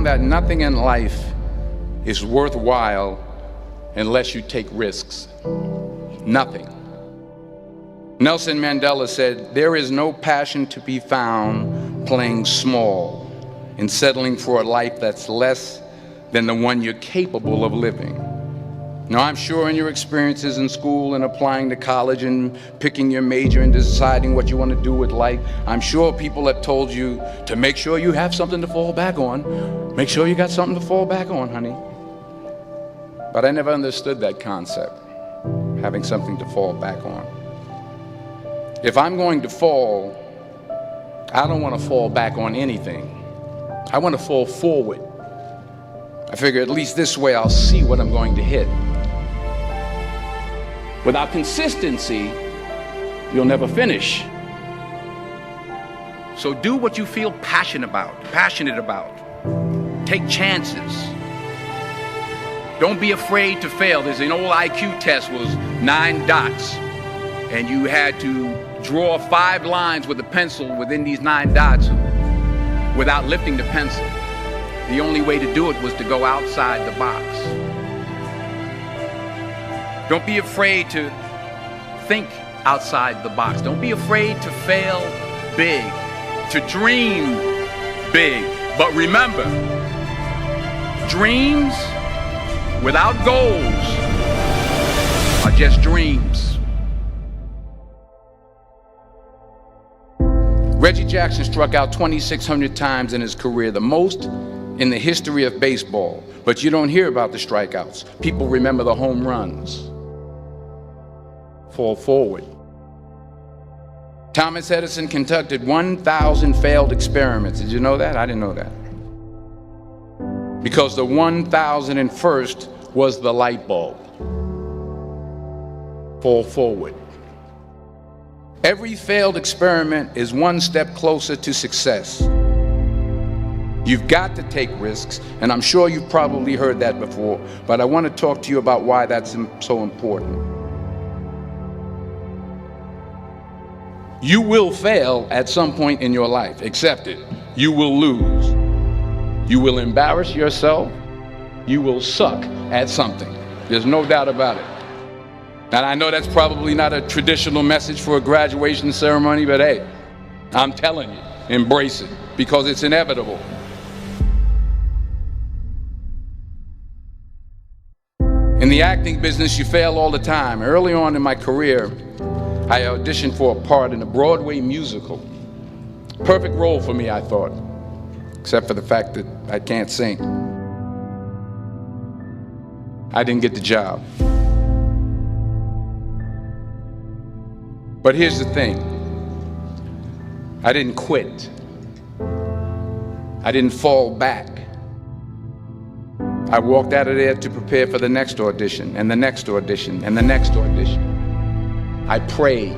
found that nothing in life is worthwhile unless you take risks. Nothing. Nelson Mandela said, "There is no passion to be found playing small and settling for a life that's less than the one you're capable of living." Now, I'm sure in your experiences in school and applying to college and picking your major and deciding what you want to do with life, I'm sure people have told you to make sure you have something to fall back on. Make sure you got something to fall back on, honey. But I never understood that concept, having something to fall back on. If I'm going to fall, I don't want to fall back on anything. I want to fall forward. I figure at least this way I'll see what I'm going to hit. Without consistency, you'll never finish. So do what you feel passionate about. Take chances. Don't be afraid to fail. There's an old IQ test, was 9 dots, and you had to draw 5 lines with a pencil within these 9 dots without lifting the pencil. The only way to do it was to go outside the box. Don't be afraid to think outside the box. Don't be afraid to fail big, to dream big. But remember, dreams without goals are just dreams. Reggie Jackson struck out 2,600 times in his career, the most in the history of baseball. But you don't hear about the strikeouts. People remember the home runs. Fall forward. Thomas Edison conducted 1,000 failed experiments. Did you know that? I didn't know that. Because the 1,001st was the light bulb. Fall forward. Every failed experiment is one step closer to success. You've got to take risks, and I'm sure you've probably heard that before, but I want to talk to you about why that's so important. You will fail at some point in your life. Accept it. You will lose. You will embarrass yourself. You will suck at something. There's no doubt about it. And I know that's probably not a traditional message for a graduation ceremony, but hey, I'm telling you, embrace it, because it's inevitable. In the acting business, you fail all the time. Early on in my career, I auditioned for a part in a Broadway musical. Perfect role for me, I thought, except for the fact that I can't sing. I didn't get the job. But here's the thing. I didn't quit. I didn't fall back. I walked out of there to prepare for the next audition, and the next audition, and the next audition. I prayed.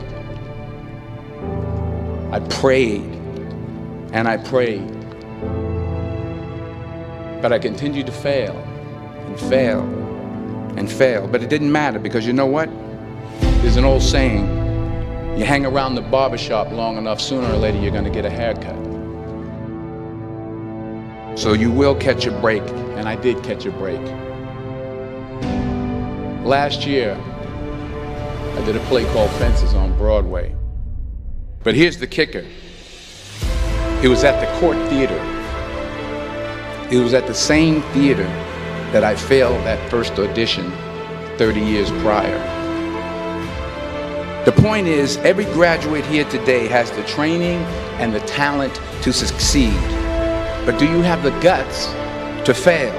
I prayed. And I prayed. But I continued to fail and fail and fail. But it didn't matter, because you know what? There's an old saying, you hang around the barbershop long enough, sooner or later you're going to get a haircut. So you will catch a break, and I did catch a break. Last year, I did a play called Fences on Broadway. But here's the kicker. It was at the Court Theater. It was at the same theater that I failed that first audition 30 years prior. The point is, every graduate here today has the training and the talent to succeed. But do you have the guts to fail?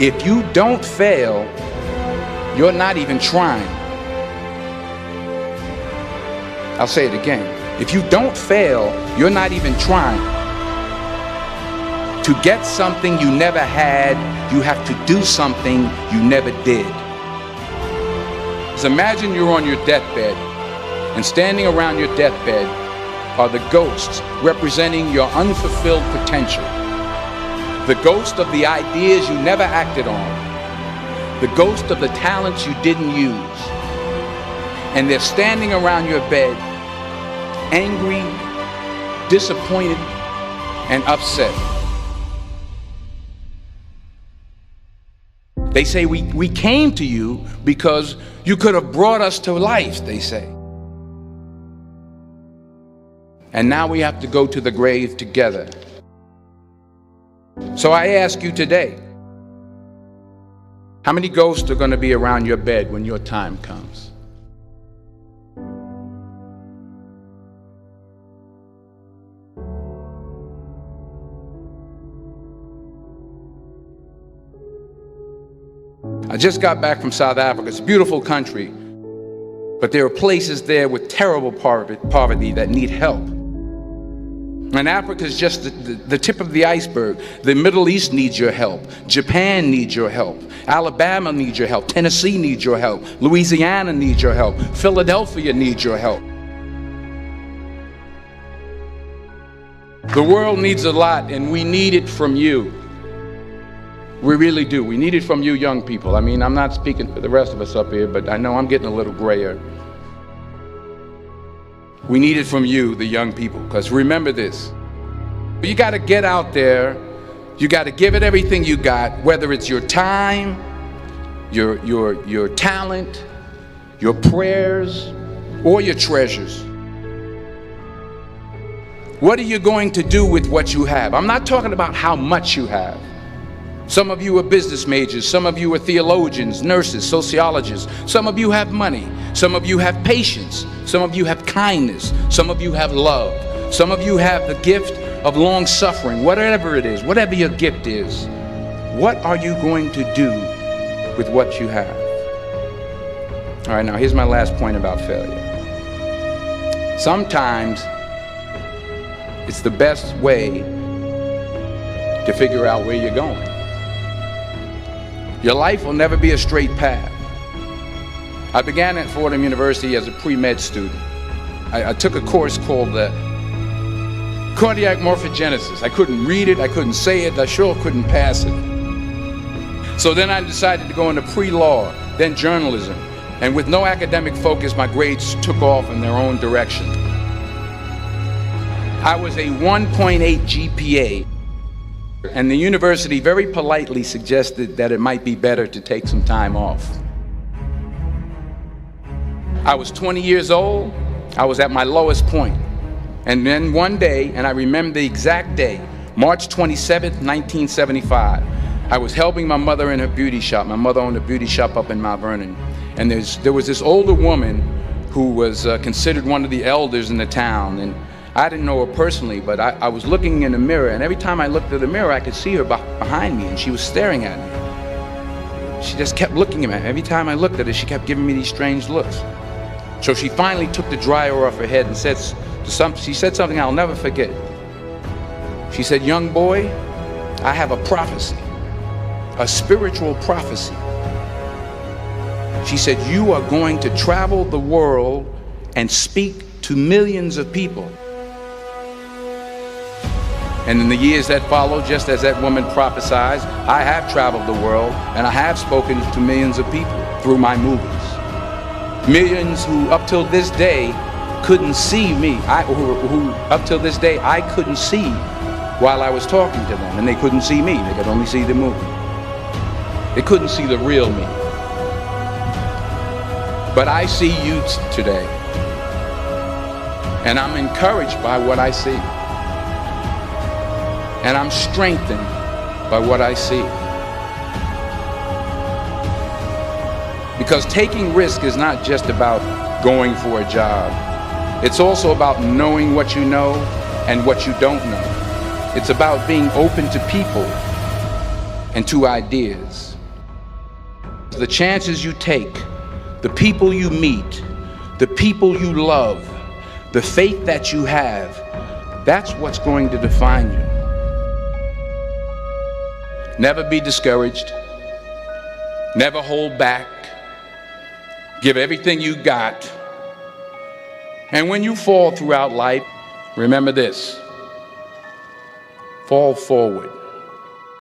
If you don't fail, you're not even trying. I'll say it again. If you don't fail, you're not even trying. To get something you never had, you have to do something you never did. So imagine you're on your deathbed, and standing around your deathbed are the ghosts representing your unfulfilled potential. The ghost of the ideas you never acted on. The ghost of the talents you didn't use. And they're standing around your bed, angry, disappointed, and upset. They say we came to you because you could have brought us to life, they say. And now we have to go to the grave together. So I ask you today, how many ghosts are going to be around your bed when your time comes? I just got back from South Africa. It's a beautiful country, but there are places there with terrible poverty that need help. And Africa is just the tip of the iceberg. The Middle East needs your help. Japan needs your help. Alabama needs your help. Tennessee needs your help. Louisiana needs your help. Philadelphia needs your help. The world needs a lot, and we need it from you. We really do. We need it from you young people. I mean, I'm not speaking for the rest of us up here, but I know I'm getting a little grayer. We need it from you, the young people, because remember this. You got to get out there. You got to give it everything you got, whether it's your time, your talent, your prayers, or your treasures. What are you going to do with what you have? I'm not talking about how much you have. Some of you are business majors, some of you are theologians, nurses, sociologists. Some of you have money, some of you have patience, some of you have kindness, some of you have love, some of you have the gift of long suffering. Whatever it is, whatever your gift is, what are you going to do with what you have? All right, now here's my last point about failure. Sometimes it's the best way to figure out where you're going. Your life will never be a straight path. I began at Fordham University as a pre-med student. I took a course called cardiac morphogenesis. I couldn't read it, I couldn't say it, I sure couldn't pass it. So then I decided to go into pre-law, then journalism. And with no academic focus, my grades took off in their own direction. I was a 1.8 GPA. And the university very politely suggested that it might be better to take some time off. I was 20 years old. I was at my lowest point. And then one day, and I remember the exact day, March 27th, 1975, I was helping my mother in her beauty shop. My mother owned a beauty shop up in Mount Vernon. And there was this older woman who was considered one of the elders in the town. And I didn't know her personally, but I was looking in the mirror, and every time I looked at the mirror, I could see her behind me, and she was staring at me. She just kept looking at me. Every time I looked at her, she kept giving me these strange looks. So she finally took the dryer off her head and she said something I'll never forget. She said, "Young boy, I have a prophecy, a spiritual prophecy." She said, "You are going to travel the world and speak to millions of people." And in the years that followed, just as that woman prophesied, I have traveled the world and I have spoken to millions of people through my movies. Millions who up till this day couldn't see me, who up till this day I couldn't see while I was talking to them, and they couldn't see me, they could only see the movie. They couldn't see the real me. But I see you today, and I'm encouraged by what I see. And I'm strengthened by what I see. Because taking risk is not just about going for a job. It's also about knowing what you know and what you don't know. It's about being open to people and to ideas. The chances you take, the people you meet, the people you love, the faith that you have, that's what's going to define you. Never be discouraged. Never hold back. Give everything you got. And when you fall throughout life, remember this: fall forward.